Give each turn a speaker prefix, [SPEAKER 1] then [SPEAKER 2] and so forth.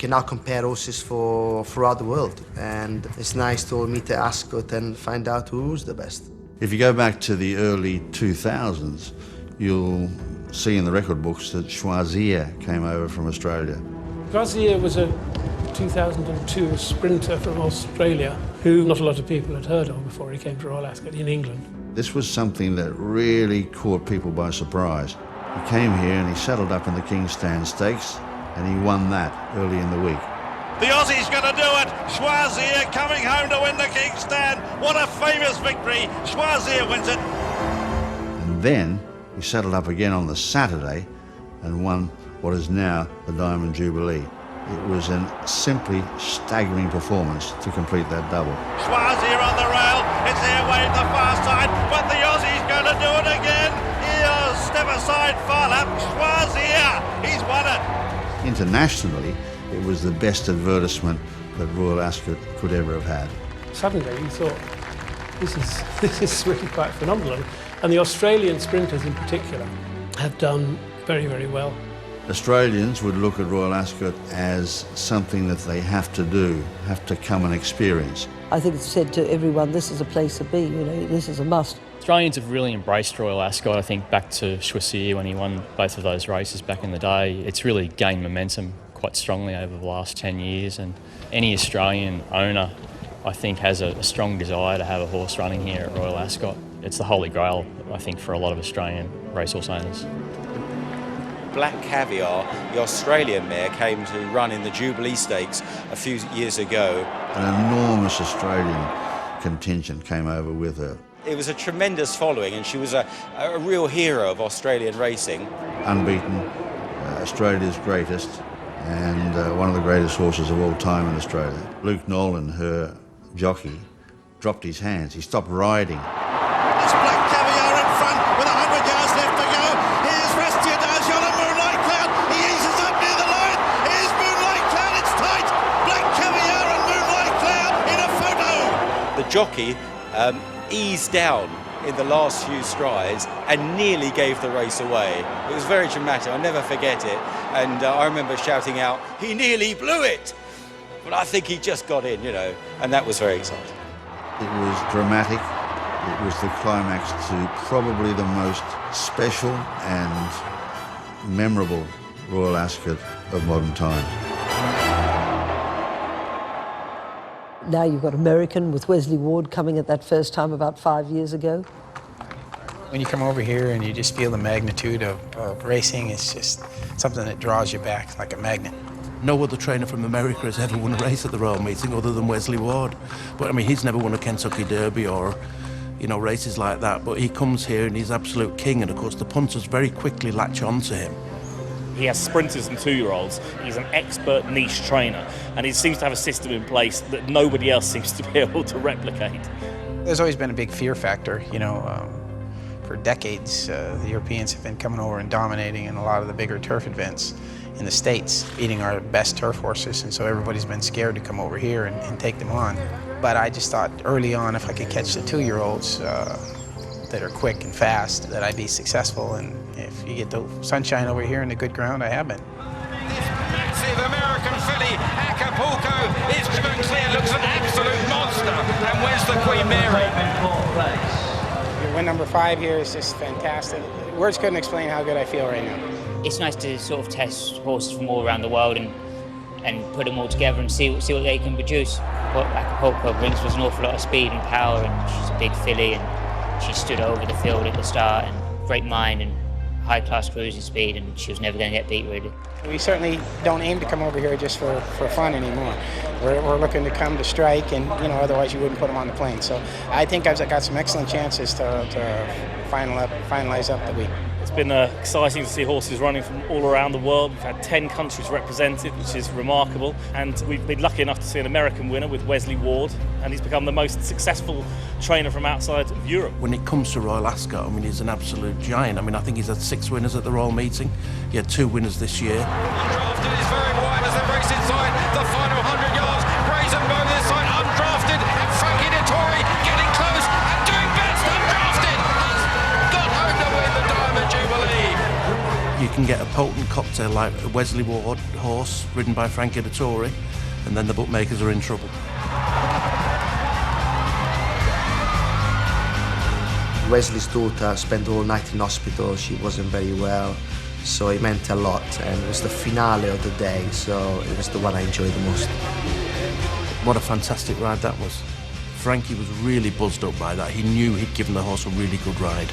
[SPEAKER 1] can now compare horses throughout the world, and it's nice to meet at Ascot and find out who's the best.
[SPEAKER 2] If you go back to the early 2000s, you'll see in the record books that Choisir came over from Australia.
[SPEAKER 3] Choisir was a 2002 sprinter from Australia who not a lot of people had heard of before he came to Royal Ascot in England.
[SPEAKER 2] This was something that really caught people by surprise. He came here and he settled up in the King's Stand Stakes, and he won that early in the week.
[SPEAKER 4] The Aussie's going to do it. Choisir coming home to win the King's Stand. What a famous victory. Choisir wins it.
[SPEAKER 2] And then he settled up again on the Saturday and won what is now the Diamond Jubilee. It was a simply staggering performance to complete that double.
[SPEAKER 4] Choisir on the rail. It's airway at the far side, but the Aussie's going to do it again. He'll step aside, far left. Choisir, he's won it.
[SPEAKER 2] Internationally, it was the best advertisement that Royal Ascot could ever have had.
[SPEAKER 3] Suddenly you thought, this is really quite phenomenal. And the Australian sprinters in particular have done very, very well.
[SPEAKER 2] Australians would look at Royal Ascot as something that they have to do, have to come and experience.
[SPEAKER 5] I think it's said to everyone, this is a place to be, this is a must.
[SPEAKER 6] Australians have really embraced Royal Ascot. I think back to Choisir when he won both of those races back in the day. It's really gained momentum quite strongly over the last 10 years, and any Australian owner, I think, has a strong desire to have a horse running here at Royal Ascot. It's the holy grail, I think, for a lot of Australian racehorse owners.
[SPEAKER 7] Black Caviar, the Australian mare, came to run in the Jubilee Stakes a few years ago.
[SPEAKER 2] An enormous Australian contingent came over with her.
[SPEAKER 7] It was a tremendous following, and she was a real hero of Australian racing.
[SPEAKER 2] Unbeaten, Australia's greatest, and one of the greatest horses of all time in Australia. Luke Nolan, her jockey, dropped his hands. He stopped riding.
[SPEAKER 4] It's Black Caviar in front with 100 yards left to go. Here's Restia Dajon and Moonlight Cloud. He eases up near the line. Here's Moonlight Cloud. It's tight. Black Caviar and Moonlight Cloud in a photo.
[SPEAKER 7] The jockey eased down in the last few strides and nearly gave the race away. It was very dramatic. I'll never forget it. And I remember shouting out, "He nearly blew it!" But I think he just got in, and that was very exciting.
[SPEAKER 2] It was dramatic. It was the climax to probably the most special and memorable Royal Ascot of modern times.
[SPEAKER 5] Now you've got American with Wesley Ward coming at that first time about 5 years ago.
[SPEAKER 8] When you come over here and you just feel the magnitude of racing, it's just something that draws you back like a magnet.
[SPEAKER 9] No other trainer from America has ever won a race at the Royal Meeting other than Wesley Ward. But I mean, he's never won a Kentucky Derby or, races like that. But he comes here and he's absolute king. And of course, the punters very quickly latch on to him.
[SPEAKER 10] He has sprinters and two-year-olds. He's an expert niche trainer, and he seems to have a system in place that nobody else seems to be able to replicate.
[SPEAKER 8] There's always been a big fear factor, For decades, the Europeans have been coming over and dominating in a lot of the bigger turf events in the States, beating our best turf horses, and so everybody's been scared to come over here and take them on. But I just thought early on, if I could catch the two-year-olds that are quick and fast, that I'd be successful, and if you get the sunshine over here and the good ground, I have been.
[SPEAKER 4] This massive American filly, Acapulco, is driven clear, looks an absolute monster. And where's the Queen Mary?
[SPEAKER 8] Win number 5 here is just fantastic. Words couldn't explain how good I feel right now.
[SPEAKER 11] It's nice to sort of test horses from all around the world and put them all together and see what they can produce. What Acapulco brings was an awful lot of speed and power, and she's a big filly, and she stood over the field at the start, and great mind and high-class cruising speed, and she was never going to get beat, really.
[SPEAKER 8] We certainly don't aim to come over here just for fun anymore. We're looking to come to strike, and otherwise you wouldn't put them on the plane. So I think I've got some excellent chances to finalize up the week.
[SPEAKER 10] It's been exciting to see horses running from all around the world. We've had 10 countries represented, which is remarkable. And we've been lucky enough to see an American winner with Wesley Ward, and he's become the most successful trainer from outside of Europe.
[SPEAKER 9] When it comes to Royal Ascot, he's an absolute giant. I think he's had 6 winners at the Royal Meeting. He had 2 winners this year.
[SPEAKER 4] Undrafted is very wide as they race inside the final 100 yards. Brazen Beau this side, undrafted, and Frankie Dettori getting close and doing best. Undrafted has got home to win the Diamond Jubilee.
[SPEAKER 9] You can get a potent cocktail like a Wesley Ward horse ridden by Frankie Dettori, and then the bookmakers are in trouble.
[SPEAKER 1] Wesley's daughter spent all night in hospital. She wasn't very well, so it meant a lot, and it was the finale of the day, so it was the one I enjoyed the most.
[SPEAKER 9] What a fantastic ride that was. Frankie was really buzzed up by that. He knew he'd given the horse a really good ride.